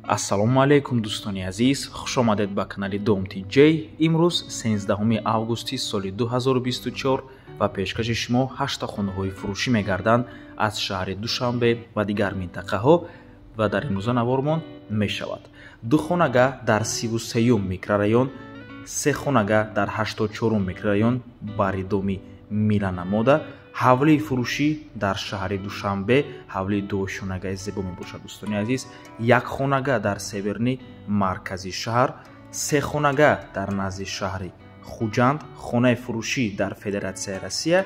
ассалому алайкум дӯстони азиз, хушомадед ба канали Dom TJ. имрӯз 13 августи соли 2024 ва пешкаши шумо 8 хонаҳои фурӯшӣ мегарданд аз шаҳри Душанбе ва дигар минтақаҳо ва дар имрӯза навормон мешавад. 2 хонага дар 33 микрорайон, 3 хонага дар 84 микрорайон баридоми Миланамода, ҳавлии фурӯшӣ дар шаҳри Душанбе, ҳавлии душонагаи зебо мебошад дӯстони азиз, 1 хонага дар северни маркази шаҳр, 3 хонага дар назди шаҳри Хуҷанд, хонаи фурӯшӣ дар Федератсияи Россия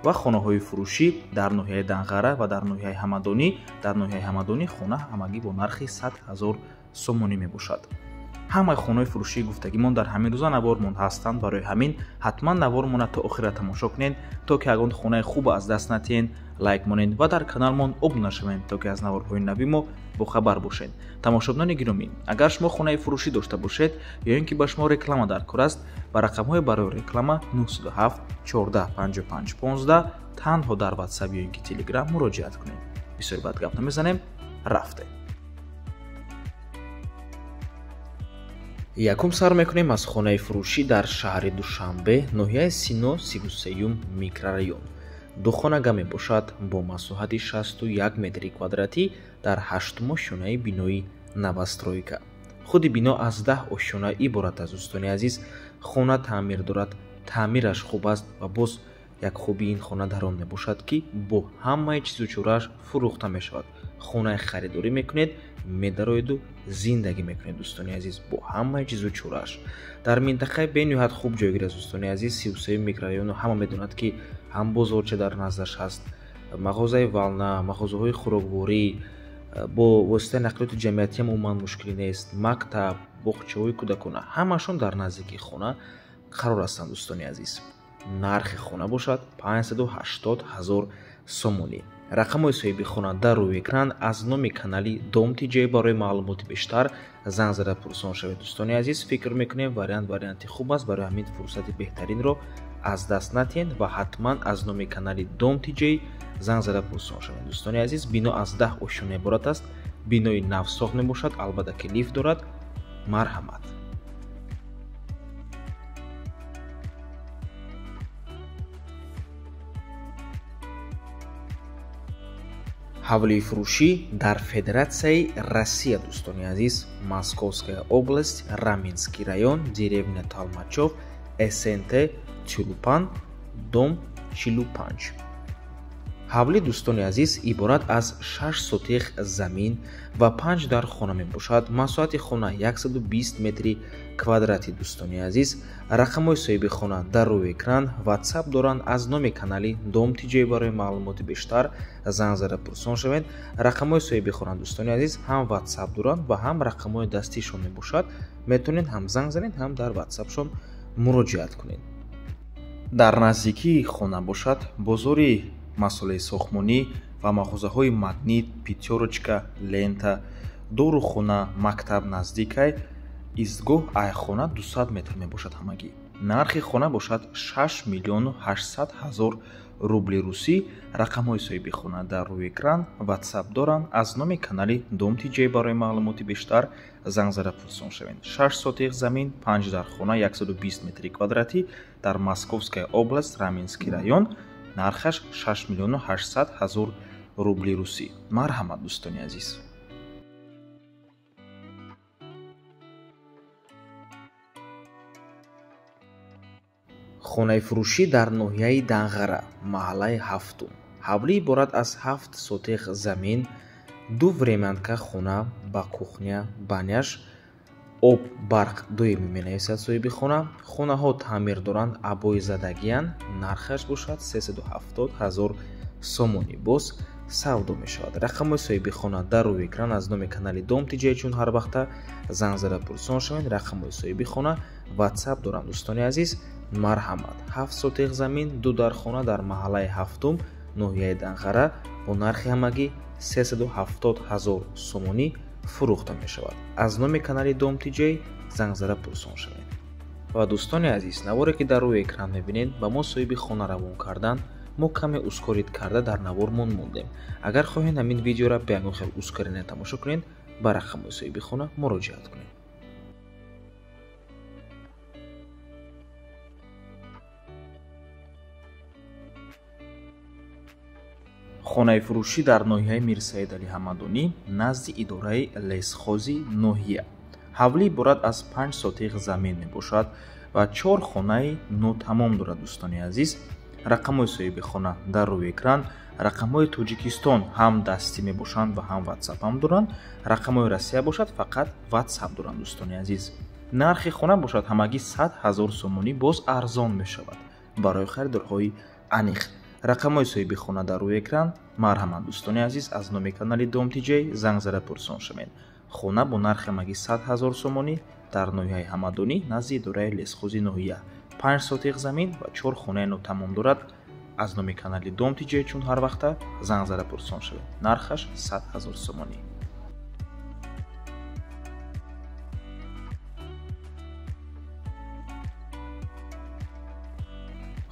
ва хонаҳои фурӯшӣ дар ноҳияи Данғара ва дар ноҳияи Ҳамадонӣ. Дар ноҳияи Ҳамадонӣ хона ҳамагӣ бо нархи 100 000 сомонӣ мебошад. ҳамаи хонаҳои фурӯшии гуфтагимон дар ҳамин рӯза навормон ҳастанд. барои ҳамин ҳатман навормона то охира тамошо кунед, то ки ягон хонаи хуб аз даст натиҳед, лайк монед ва дар каналмон обуна шавед, то ки аз наворҳои нави мо бохабар бошед. тамошобинони гиромӣ, агар шумо хонаи фурӯшӣ дошта бошед ё ин ки ба шумо реклама дар кор аст, ба рақамҳои барои реклама 907 14 55 15 танҳо дар WhatsApp ё ин ки Telegram муроҷиат кунед. бисёр бад гап намезанем, рафтем. якум сар мекунем аз хонаи фурӯшӣ дар шаҳри Душанбе, ноҳияи Сино 33 микрорайон. 2 хонага мебошад бо масоҳати 61 метри квадратӣ дар 8-ум ошёнаи бинои новостройка. худи бино аз 10 ошёна иборат аст дӯстони азиз. хона таъмир дорад, таъмираш хуб аст ва боз як хубии ин хона дар он мебошад ки бо ҳамаи чизу чорааш фурӯхта мешавад. хонаи харидорӣ мекунед, медароеду зиндагӣ мекунед дӯстони азиз бо ҳамаи чизу чорааш. дар минтақаи бениҳоят хуб ҷойгир аст дӯстони азиз. 33 микрорайону ҳама медонад ки ҳам бозорча дар наздаш ҳаст, мағозаи вална, мағозаҳои хӯрокворӣ, бо воситаи нақлиёти ҷамъиятӣ ҳам умуман мушкилӣ нест, мактаб, боғчаҳои кӯдакона ҳамашон дар наздики хона қарор ҳастанд дӯстони азиз. нархи хона бошад 580 000 сомонӣ. рақамҳои соҳиби хона дар рӯи экран. аз номи канали Dom TJ барои маълумоти бештар занг зада пурсон шавед дӯстони азиз. фикр мекунем варианти хуб аст, барои ҳамин фурсати беҳтаринро аз даст натиҳед ва ҳатман аз номи канали Dom TJ занг зада пурсон шавед дӯстони азиз. бино аз 10 ошёна иборат аст. бинои навсохт мебошад, албатта ки лифт дорад. марҳамат. ҳавлии фурӯшӣ дар Федератсияи Россия дӯстони азиз, Московская область, Раменский район, деревня Толмачев, СНТ Тюльпан, дом 45. ҳавлӣ дӯстони азиз иборат аз 6 сотиқ замин ва 5 дар хона мебошад. масоҳати хона 120 метри квадратӣ дӯстони азиз. рақамҳои соҳиби хона дар рӯи экран. WhatsApp доранд. аз номи канали Dom TJ барои маълумоти бештар занг зада пурсон шавед. рақамҳои соҳиби хона дӯстони азиз ҳам WhatsApp доранд ва ҳам рақамҳои дастишон мебошад. метавонед ҳам занг занед, ҳам дар WhatsAppшон муроҷиат кунед. дар наздикии хона бошад бозори масъулаи сохтмонӣ ва мағозаҳои магнит, пятёрочка, лента, дорухона, мактаб наздикай, истгоҳ айхона 200 метр мебошад ҳамагӣ. нархи хона бошад 6 800 000 рубли русӣ. рақамҳои соҳиби хона дар рӯи экран. WhatsApp доранд. аз номи канали Dom TJ барои маълумоти бештар занг зада пурсон шавед. 6 сотиқ замин, 5 дар хона, 120 метри квадратӣ дар Московская область, Раменский район. нархаш 6 800 000 рубли русӣ. марҳамат дӯстони азиз. хонаи фурӯшӣ дар ноҳияи Данғара, маҳаллаи 7. ҳавлӣ иборат аз 7 сотиқ замин, 2 времянка хона ба кухня, баняш, об, барқ доимӣ менависад соҳиби хона. хонаҳо таъмир доранд, абои задагиянд. нархаш бошад 370 000 сомонӣ. боз савдо мешавад. рақамҳои соҳиби хона дар рӯи экран. аз номи канали Dom TJ чун ҳар вақта занг зада пурсон шавед. рақамҳои соҳиби хона WhatsApp доранд дӯстони азиз. марҳамат. 7 сотиқ замин, 2 дар хона дар маҳаллаи 7 ноҳияи Данғара бо нархи ҳамагӣ 370 000 сомонӣ фурӯхта мешавад. аз номи канали Dom TJ занг зада пурсон шавед. ва дӯстони азиз, наворе ки дар рӯи экран мебинед ба мо соҳиби хона равон кардан мо каме ускорид карда дар навормон мондем. агар хоҳед ҳамин видеоро ба ягон хел ускорена тамошо кунед, ба рақамҳои соҳиби хона муроҷиат кунед. хонаи фурӯшӣ дар ноҳияи Мир Саид Али Ҳамадонӣ назди идораи лесхози ноҳия. ҳавлӣ иборат аз 5 сотиқ замин мебошад ва 4 хонаи нотамом дорад. дӯстони азиз, рақамҳои соҳиби хона дар рӯи экран. рақамҳои Тоҷикистон ҳам дастӣ мебошанд ва ҳам WhatsApp ҳам доранд. рақамҳои Россия бошад фақат WhatsApp доранд. дӯстони азиз, нархи хона бошад ҳамагӣ 100 000 сомонӣ, боз арзон мешавад барои харидорҳои аниқ. рақамҳои соҳиби хона дар рӯи экран. марҳамат дӯстони азиз, аз номи канали Dom TJ занг зада пурсон шавед. хона бо нархи ҳамагӣ 100 000 сомонӣ дар ноҳияи Ҳамадонӣ назди идораи лесхози ноҳия. 5 сотиқ замин ва 4 хонаи нотамом дорад. аз номи канали Dom TJ чун ҳар вақта занг зада пурсон шавед. нархаш 100 000 сомонӣ.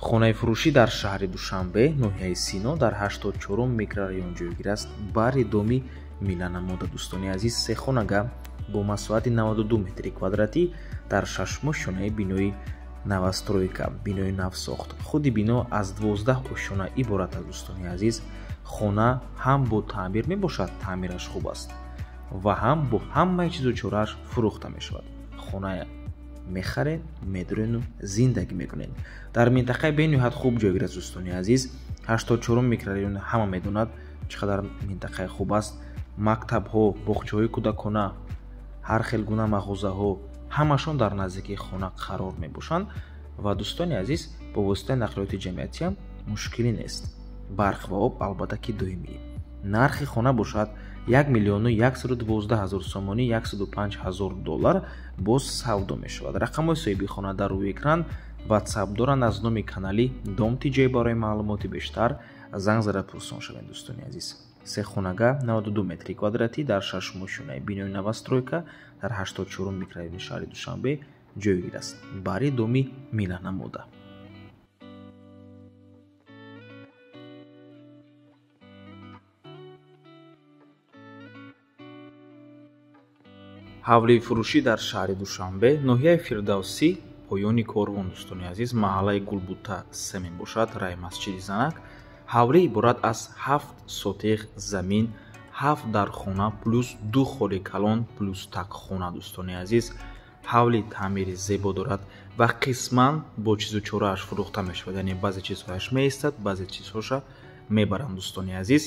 хонаи фурӯшӣ дар шаҳри Душанбе, ноҳияи Сино дар 84 микрорайон ҷойгир аст. бари доми миланамода. дӯстони азиз, се хонага бо масоҳати 92 метри квадратӣ дар 6 ошонаи бинои навастройка, бинои навсохт. худи бино аз 12 ошона иборат аст. дӯстони азиз, хона ҳам бо таъмир мебошад, таъмираш хуб аст, ва ҳам бо ҳамаи чизу чорааш фурӯхта мешавад. хона мехаред, медурену зиндагӣ мекунед. дар минтақаи бениҳоят хуб ҷойгир аст. дӯстони азиз, 84 микрорайон ҳама медонад чӣ қадар минтақаи хуб аст. мактабҳо, боғчаҳои кӯдакона, ҳар хел гуна мағозаҳо ҳамашон дар наздикии хона қарор мебошанд ва дӯстони азиз, бо воситаи нақлиёти ҷамъиятӣ ҳам мушкилӣ нест. барқ ва об албатта ки доимӣ. нархи хона бошад 1 112 000 сомонӣ, $105,000 боз савдо мешавад. рақамҳои соҳиби хона дар рӯи экран. WhatsApp доранд. аз номи канали Dom TJ барои маълумоти бештар занг зада пурсон шавед. дӯстони азиз, се хонага 92 метри квадратӣ дар 6 ошонаи бинои навастройка дар 84 микрорайони шаҳри Душанбе ҷойгир аст. бари доми миланамода. ҳавлии фурӯшӣ дар шаҳри Душанбе, ноҳияи Фирдавсӣ, поёни Корвон. дӯстони азиз, маҳаллаи Гулбута 3 мебошад, раи масҷиди Занак. ҳавлӣ иборат аз 7 сотиқ замин, 7 дархона плюс 2 холи калон плюс такхона. дӯстони азиз, ҳавли таъмири зебо дорад ва қисман бо чизу чорааш фурӯхта мешавад, яъне баъзе чизҳояш меистад, баъзе чизҳоша мебаранд. дӯстони азиз,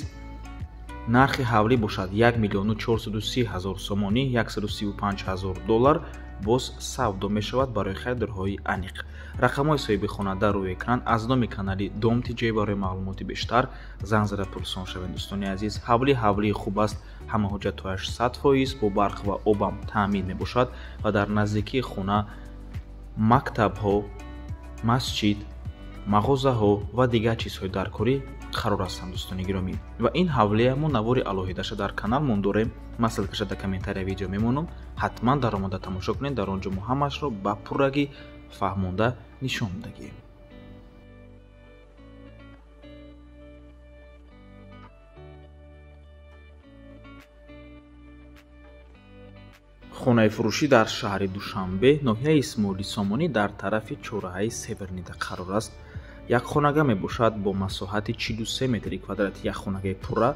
нархи ҳавлӣ бошад 1 430 000 сомонӣ, $135,000 боз савдо мешавад барои харидорҳои аниқ. рақамҳои соҳиби хона дар рӯи экран. аз номи канали Dom TJ барои маълумоти бештар занг зада пурсон шавед. дӯстони азиз, ҳавлии хуб аст, ҳама ҳуҷҷатҳояш 100%, бо барқ ва обам таъмин мебошад ва дар наздикии хона мактабҳо, масҷид, мағозаҳо ва дигар чизҳои даркорӣ қарор ҳастанд. дӯстони гиромӣ, ва ин ҳавлиямо навори алоҳидаша дар каналмон дорем. ман ссилкаша дар комментария видео мемонам. ҳатман дар омода тамошо кунед. дар он ҷо мо ҳамашро ба пуррагӣ фаҳмонда нишон додагием. хонаи фурӯшӣ дар шаҳри Душанбе, ноҳияи Исмоили Сомонӣ дар тарафи чораҳаи Севернида қарор аст. як хонага мебошад бо масоҳати 43 метри квадратӣ. як хонагаи пурра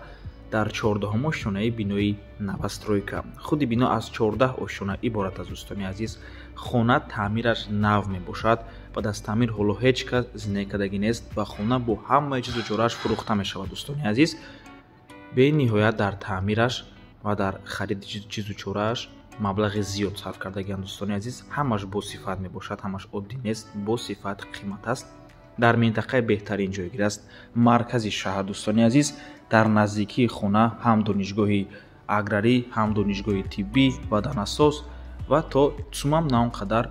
дар 14 ошонаи бинои навастройка. худи бино аз 14 ошона иборат аст. дӯстони азиз, хона таъмираш нав мебошад. баъд аз таъмир ҳоло ҳеҷ кас зиндагӣ кардагӣ нест ва хона бо ҳамаи чизу чорааш фурӯхта мешавад. дӯстони азиз, бениҳоят дар таъмираш ва дар хариди чизу чорааш маблағи зиёд сарф кардагиам. дӯстони азиз, ҳамаш босифат мебошад, ҳамаш оддӣ нест, босифат қимат аст. дар минтақаи беҳтарин ҷойгир аст, маркази шаҳр. дӯстони азиз, дар наздикии хона ҳам донишгоҳи аграрӣ, ҳам донишгоҳи тиббӣ ва данасоз ва то цумам на он қадар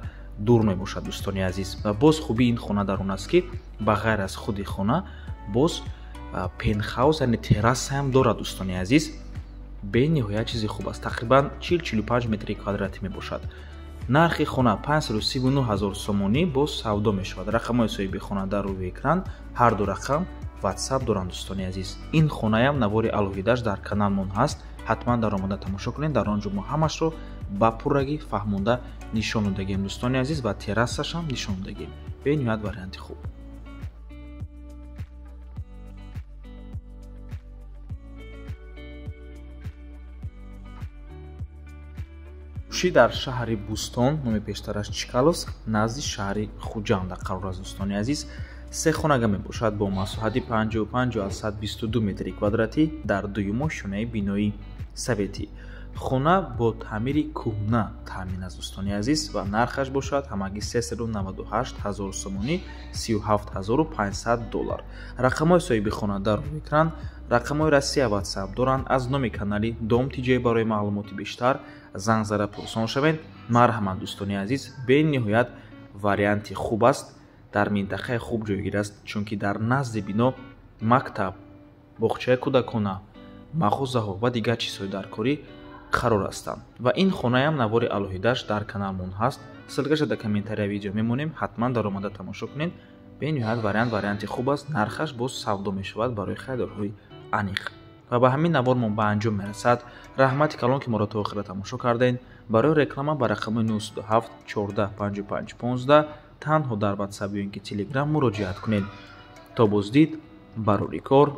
дур мебошад. дӯстони азиз, ва боз хубии ин хона дар он аст ки ба ғайр аз худи хона боз пентхаус, яъне террасаам дорад. дӯстони азиз, бениҳоят чизи хуб аст. тақрибан 40-45 метри квадратӣ мебошад. нархи хона 539 000 сомонӣ боз савдо мешавад. рақамҳои соҳиби хона дар рӯи экран. ҳарду рақам WhatsApp доранд. дӯстони азиз, ин хонаям навори алоҳидаш дар каналмон ҳаст. ҳатман дар омода тамошо кунед. дар он ҷо мо ҳамашро ба пуррагӣ фаҳмонда нишон додагем дӯстони азиз ва террасашам нишон додагем. бениҳоят варианти хуб. дар шаҳри Бустон, номи пештараш Чикалос, назди шаҳри Хуҷанда қарор аст дӯстони азиз. се хонага мебошад бо масоҳати 55,122 метри квадратӣ дар дуюмо шонаи бинои советӣ. хона бо таъмири кӯҳна таъмин аст дӯстони азиз ва нархаш бошад ҳамагӣ 398 000 сомонӣ, 37 500 $. рақамҳои соҳиби хона дар экран. рақамҳои Россия WhatsApp доранд. аз номи канали Дом Тиҷоӣ барои маълумоти бештар занг зада пурсон шавед. марҳамат дӯстони азиз, бениҳоят варианти хуб аст. дар минтақаи хуб ҷойгир аст, чунки дар назди бино мактаб, боғчаи кӯдакона, мағозаҳо ва дигар чизҳои даркорӣ қарор ҳастанд. ва ин хонаам навори алоҳидаш дар каналмон ҳаст. ссилкаша дар комментария видео мемонем. ҳатман дар омада тамошо кунед. бениҳоят варианти хуб аст. нархаш боз савдо мешавад барои харидорҳои аниқ. ва ба ҳамин навор мо ба анҷом мерасад. раҳмати калон ки моро то охира тамошо кардаен. барои реклама ба рақами 037 14 55 15 танҳо дар WhatsApp ё ин ки Telegram муроҷиат кунед. то боздид барори кор.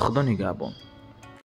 худо нигаҳбон.